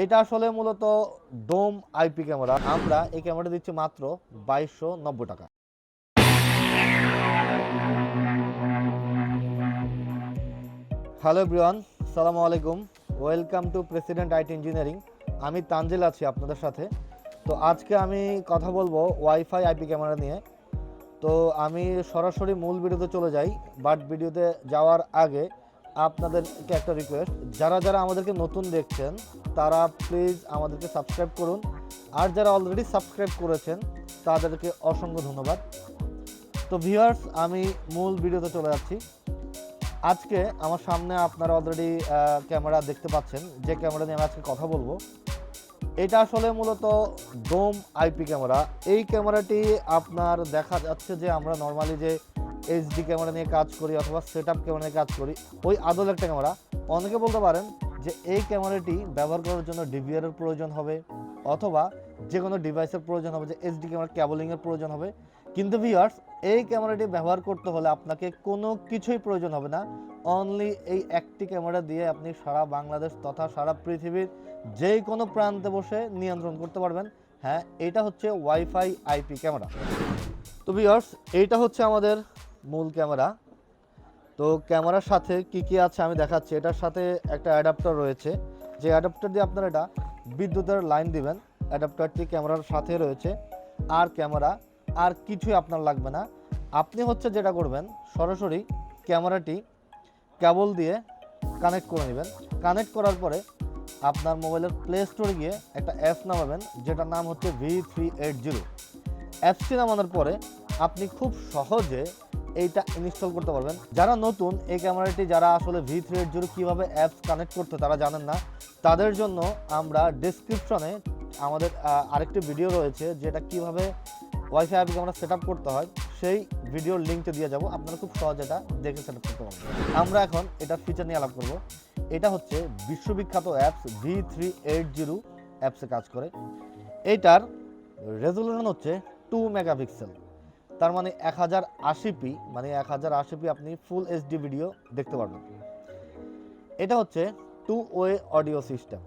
এটা আসলে মূলত ডোম আইপি ক্যামেরা। আমরা এই ক্যামেরাটা দিচ্ছি মাত্র 2290 টাকা। হ্যালো এভরিওয়ান, আসসালামু আলাইকুম। Welcome to president IT engineering. আমি তানজিল আছি আপনাদের সাথে। তো আজকে আমি কথা বলবো ওয়াইফাই আইপি ক্যামেরা নিয়ে। তো আমি সরাসরি মূল ভিডিওতে চলে যাই, বাট ভিডিওতে যাওয়ার আগে আপনাদেরকে একটা রিকোয়েস্ট, যারা যারা আমাদেরকে নতুন দেখছেন তারা প্লিজ আমাদেরকে সাবস্ক্রাইব করুন, আর যারা অলরেডি সাবস্ক্রাইব করেছেন তাদেরকে অসংখ্য ধন্যবাদ। তো ভিউয়ার্স, আমি মূল ভিডিওতে চলে যাচ্ছি। আজকে আমার সামনে আপনারা অলরেডি ক্যামেরা দেখতে পাচ্ছেন, যে ক্যামেরা নিয়ে আমি আজকে কথা বলবো এটা আসলে মূলত ডোম আইপি ক্যামেরা। এই ক্যামেরাটি আপনার দেখা যাচ্ছে যে আমরা নর্মালি যে এইচডি ক্যামেরা নিয়ে কাজ করি অথবা সেট আপ ক্যামেরা নিয়ে কাজ করি, ওই আদল একটা ক্যামেরা। অনেকে বলতে পারেন যে এই ক্যামেরাটি ব্যবহার করার জন্য ডিভিআরের প্রয়োজন হবে অথবা যে কোনো ডিভাইসের প্রয়োজন হবে, যে এইচডি ক্যামেরা ক্যাবলিংয়ের প্রয়োজন হবে। কিন্তু ভিউয়ার্স, এই ক্যামেরাটি ব্যবহার করতে হলে আপনাকে কোনো কিছুই প্রয়োজন হবে না। অনলি এই একটি ক্যামেরা দিয়ে আপনি সারা বাংলাদেশ তথা সারা পৃথিবীর যে কোনো প্রান্তে বসে নিয়ন্ত্রণ করতে পারবেন। হ্যাঁ, এটা হচ্ছে ওয়াইফাই আইপি ক্যামেরা। তো ভিউয়ার্স, এইটা হচ্ছে আমাদের মূল ক্যামেরা। তো ক্যামেরার সাথে কি কি আছে আমি দেখাচ্ছি। এটার সাথে একটা অ্যাডাপ্টার রয়েছে, যে অ্যাডাপ্টার দিয়ে আপনারা এটা বিদ্যুতের লাইন দিবেন। অ্যাডাপ্টারটি ক্যামেরার সাথে রয়েছে। আর ক্যামেরা আর কিছুই আপনার লাগবে না। আপনি হচ্ছে যেটা করবেন, সরাসরি ক্যামেরাটি কেবল দিয়ে কানেক্ট করে নেবেন। কানেক্ট করার পরে আপনার মোবাইলের প্লে স্টোরে গিয়ে একটা অ্যাপ নামাবেন, যেটার নাম হচ্ছে V380। অ্যাপসটি নামানোর পরে আপনি খুব সহজে এইটা ইনস্টল করতে পারবেন। যারা নতুন এই ক্যামেরাটি, যারা আসলে V380 কীভাবে অ্যাপস কানেক্ট করতে তারা জানেন না, তাদের জন্য আমরা ডেসক্রিপশনে আমাদের আরেকটি ভিডিও রয়েছে, যেটা কিভাবে wifi IP camera set up করতে হয়, সেই ভিডিওর লিঙ্কটা দিয়ে যাব। আপনারা খুব সহজে এটা দেখে সেট আপ করতে পারবেন। আমরা এখন এটার ফিচার নিয়ে আলাপ করব। এটা হচ্ছে বিশ্ববিখ্যাত অ্যাপস V380 অ্যাপসে কাজ করে। এইটার রেজলিউশন হচ্ছে 2 মেগাপিক্সেল, তার মানে 1080p, মানে 1080p আপনি ফুল এইচডি ভিডিও দেখতে পারবেন। এটা হচ্ছে 2 ওয়ে অডিও সিস্টেম,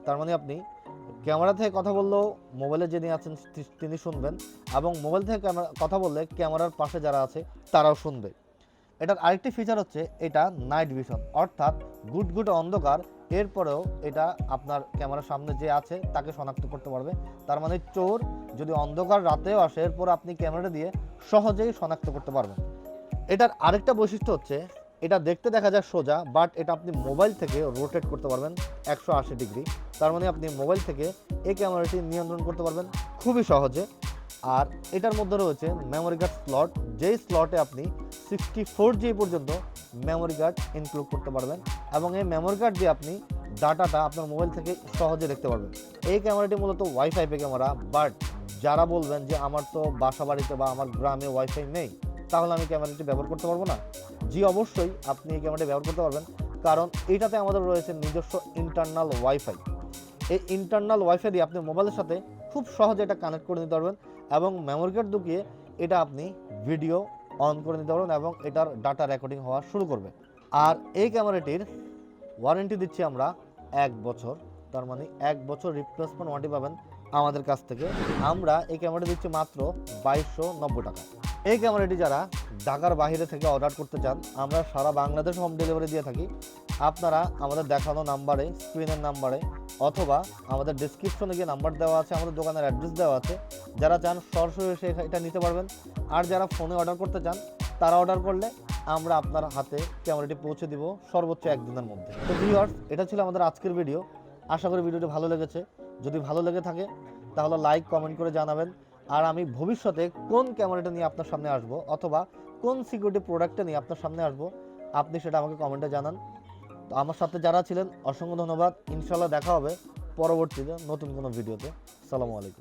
তার মানে আপনি ক্যামেরা থেকে কথা বললেও মোবাইলে যিনি আছেন তিনি শুনবেন, এবং মোবাইল থেকে কথা বললে ক্যামেরার পাশে যারা আছে তারাও শুনবে। এটার আরেকটি ফিচার হচ্ছে এটা নাইট ভিশন, অর্থাৎ গুট অন্ধকার এরপরেও এটা আপনার ক্যামেরার সামনে যে আছে তাকে শনাক্ত করতে পারবে। তার মানে চোর যদি অন্ধকার রাতেও আসে, এরপর আপনি ক্যামেরা দিয়ে সহজেই শনাক্ত করতে পারবেন। এটার আরেকটা বৈশিষ্ট্য হচ্ছে এটা দেখতে দেখা যায় সোজা, বাট এটা আপনি মোবাইল থেকে রোটেট করতে পারবেন 180 ডিগ্রি। তার মানে আপনি মোবাইল থেকে এই ক্যামেরাটি নিয়ন্ত্রণ করতে পারবেন খুবই সহজে। আর এটার মধ্যে রয়েছে মেমোরি কার্ড স্লট, যেই স্লটে আপনি 64GB পর্যন্ত মেমোরি কার্ড ইনক্লুড করতে পারবেন, এবং এই মেমোরি কার্ড দিয়ে আপনি ডাটাটা আপনার মোবাইল থেকে সহজে দেখতে পারবেন। এই ক্যামেরাটি মূলত ওয়াইফাই ক্যামেরা, বাট যারা বলবেন যে আমার তো বাসা বাড়িতে বা আমার গ্রামে ওয়াইফাই নেই, তাহলে আমি ক্যামেরাটি ব্যবহার করতে পারবো না। জি অবশ্যই আপনি এই ক্যামেরাটি ব্যবহার করতে পারবেন, কারণ এইটাতে আমাদের রয়েছে নিজস্ব ইন্টারনাল ওয়াইফাই। এই ইন্টারনাল ওয়াইফাই দিয়ে আপনি মোবাইলের সাথে খুব সহজে এটা কানেক্ট করে নিতে পারবেন, এবং মেমোরি কার্ড ঢুকিয়ে এটা আপনি ভিডিও অন করে নিতে পারবেন এবং এটার ডাটা রেকর্ডিং হওয়া শুরু করবে। আর এই ক্যামেরাটির ওয়ারেন্টি দিচ্ছি আমরা 1 বছর, তার মানে 1 বছর রিপ্লেসমেন্ট ওয়ারেন্টি পাবেন আমাদের কাছ থেকে। আমরা এই ক্যামেরাটি দিচ্ছি মাত্র 2290 টাকা। এই ক্যামেরাটি যারা ঢাকার বাইরে থেকে অর্ডার করতে চান, আমরা সারা বাংলাদেশ হোম ডেলিভারি দিয়ে থাকি। আপনারা আমাদের দেখানো নাম্বারে, স্ক্রিনের নাম্বারে, অথবা আমাদের ডেসক্রিপশনে গিয়ে নাম্বার দেওয়া আছে, আমাদের দোকানের অ্যাড্রেস দেওয়া আছে, যারা চান সরাসরি এসে এটা নিতে পারবেন। আর যারা ফোনে অর্ডার করতে চান, তারা অর্ডার করলে আমরা আপনার হাতে ক্যামেরাটি পৌঁছে দিব সর্বোচ্চ 1 দিনের মধ্যে। তো ভিউয়ার্স, এটা ছিল আমাদের আজকের ভিডিও। আশা করি ভিডিওটি ভালো লেগেছে। যদি ভালো লেগে থাকে তাহলে লাইক কমেন্ট করে জানাবেন। আর আমি ভবিষ্যতে কোন ক্যামেরাটা নিয়ে আপনার সামনে আসবো অথবা কোন সিকিউরিটি প্রোডাক্টটা নিয়ে আপনার সামনে আসবো, আপনি সেটা আমাকে কমেন্টে জানান। তো আমার সাথে যারা ছিলেন অসংখ্য ধন্যবাদ। ইনশাল্লাহ দেখা হবে পরবর্তীতে নতুন কোনো ভিডিওতে। আসসালামু আলাইকুম।